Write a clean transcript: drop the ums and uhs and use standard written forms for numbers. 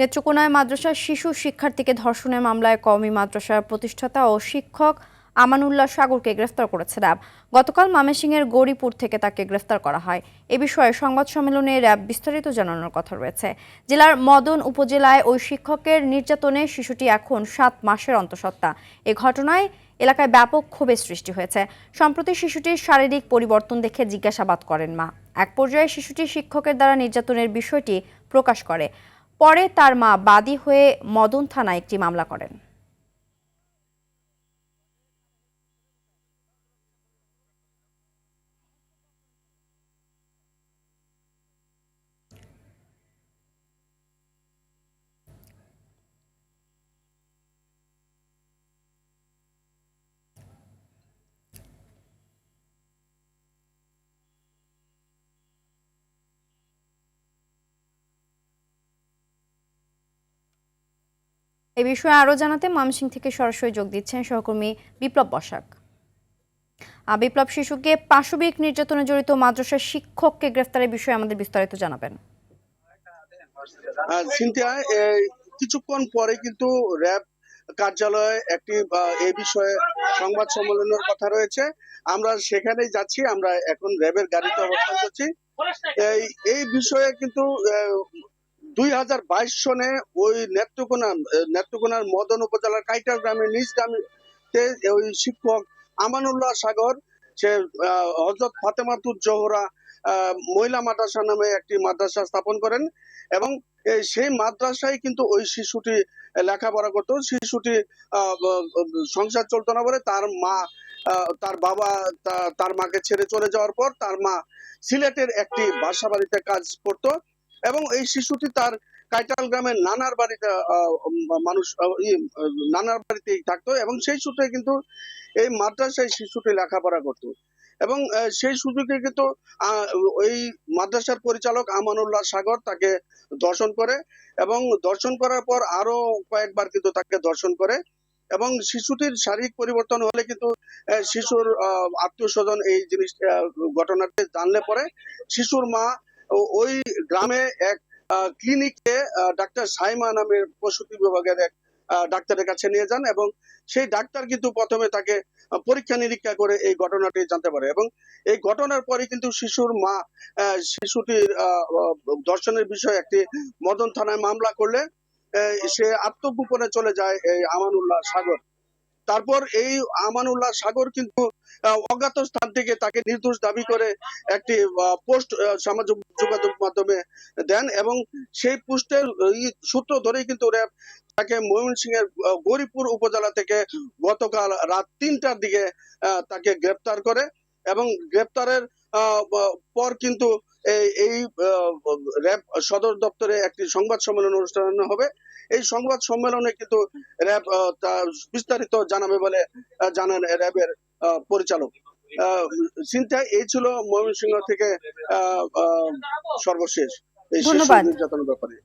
নেত্রকোনায় মাদ্রাসার শিশু শিক্ষার্থীকে ধর্ষণের মামলায় কওমি মাদ্রাসার প্রতিষ্ঠাতা ও শিক্ষক আমানুল্লাহ সাগরকে গ্রেফতার করেছে র্যাব। গতকাল ময়মনসিংহের গৌরীপুর থেকে তাকে গ্রেফতার করা হয়। এ বিষয়ে সংবাদ সম্মেলনে র্যাব বিস্তারিত জানানোর কথা রয়েছে। জেলার মদন উপজেলায় ওই শিক্ষকের নির্যাতনে শিশুটি এখন 7 মাসের অন্তঃসত্ত্বা। এ ঘটনায় এলাকায় ব্যাপক ক্ষোভের সৃষ্টি হয়েছে। সম্প্রতি শিশুটির শারীরিক পরিবর্তন দেখে জিজ্ঞাসাবাদ করেন মা। এক পর্যায়ে শিশুটি শিক্ষকের দ্বারা নির্যাতনের বিষয়টি প্রকাশ করে। পরে তার মা বাদী হয়ে মদন থানায় একটি মামলা করেন। এই বিষয়ে আরো জানাতে ময়মনসিংহ থেকে সরাসরি যোগ দিচ্ছেন সহকর্মী বিপ্লব বসাক। বিপ্লব, শিশুকে পাশবিক নির্যাতনে জড়িত মাদ্রাসার শিক্ষককে গ্রেফতারের বিষয়ে আমাদের বিস্তারিত জানাবেন। সিনথিয়া, কিছুক্ষণ পরে কিন্তু র্যাব কার্যালয়ে একটি এই বিষয়ে সংবাদ সম্মেলনের কথা রয়েছে। আমরা সেখানেই যাচ্ছি। আমরা এখন র্যাবের গাড়িতে অবস্থান করছি। এই বিষয়ে কিন্তু 2022 সনে ওই নেত্রকোনার মদন উপজেলার কাইটার গ্রামের নিজ গ্রামে ওই শিক্ষক আমানুল্লাহ সাগর, সে হযরত ফাতেমাতুজ জোহরা মহিলা মাদ্রাসা নামে একটি মাদ্রাসা স্থাপন করেন এবং সেই মাদ্রাসায় কিন্তু ওই শিশুটি লেখাপড়া করতো। শিশুটি সংসার চলতো না বলে তার বাবা তার মাকে ছেড়ে চলে যাওয়ার পর তার মা সিলেটের একটি বাসা বাড়িতে কাজ করত এবং এই শিশুটি তার কাইটাল গ্রামের নানার বাড়িতে নানার বাড়িতেই থাকতো এবং সেই সূত্রে কিন্তু এই মাদ্রাসায় শিশুটি লেখাপড়া করতো এবং সেই সুযোগে কিন্তু ওই মাদ্রাসার পরিচালক আমানুল্লাহ সাগর তাকে ধর্ষণ করে এবং ধর্ষণ করার পর আরো কয়েকবার কিন্তু তাকে ধর্ষণ করে এবং শিশুটির শারীরিক পরিবর্তন হলে কিন্তু শিশুর আত্মীয় স্বজন এই জিনিস ঘটনাটি জানলে পরে শিশুর মা ওই গ্রামে এক ক্লিনিকে ডাক্তার সাইমা নামের প্রসূতি বিভাগের এক ডাক্তারের কাছে নিয়ে যান এবং সেই ডাক্তার কিন্তু প্রথমে তাকে পরীক্ষা নিরীক্ষা করে এই ঘটনাটি জানতে পারে এবং এই ঘটনার পরে কিন্তু শিশুর মা শিশুটির ধর্ষণের বিষয়ে একটি মদন থানায় মামলা করলে সে আত্মগোপনে চলে যায় এই আমানুল্লাহ সাগর। তারপর এই আমানুল্লাহ সাগর কিন্তু অজ্ঞাত স্থান থেকে তাকে নির্দোষ দাবি করে একটি পোস্ট সামাজিক যোগাযোগ মাধ্যমে দেন এবং সেই পোস্টের সূত্র ধরেই কিন্তু র্যাব তাকে ময়মনসিংহের গৌরীপুর উপজেলা থেকে গতকাল রাত 3টার দিকে তাকে গ্রেপ্তার করে এবং গ্রেপ্তারের পর কিন্তু এই র্যাব সদর দপ্তরে একটি সংবাদ সম্মেলন অনুষ্ঠান হবে। এই সংবাদ সম্মেলনে কিন্তু র্যাব বিস্তারিত জানাবে বলে জানান র্যাবের পরিচালক। সিনথিয়া, এই ছিল ময়মনসিংহ থেকে সর্বশেষ এই শিশু নির্যাতনের ব্যাপারে।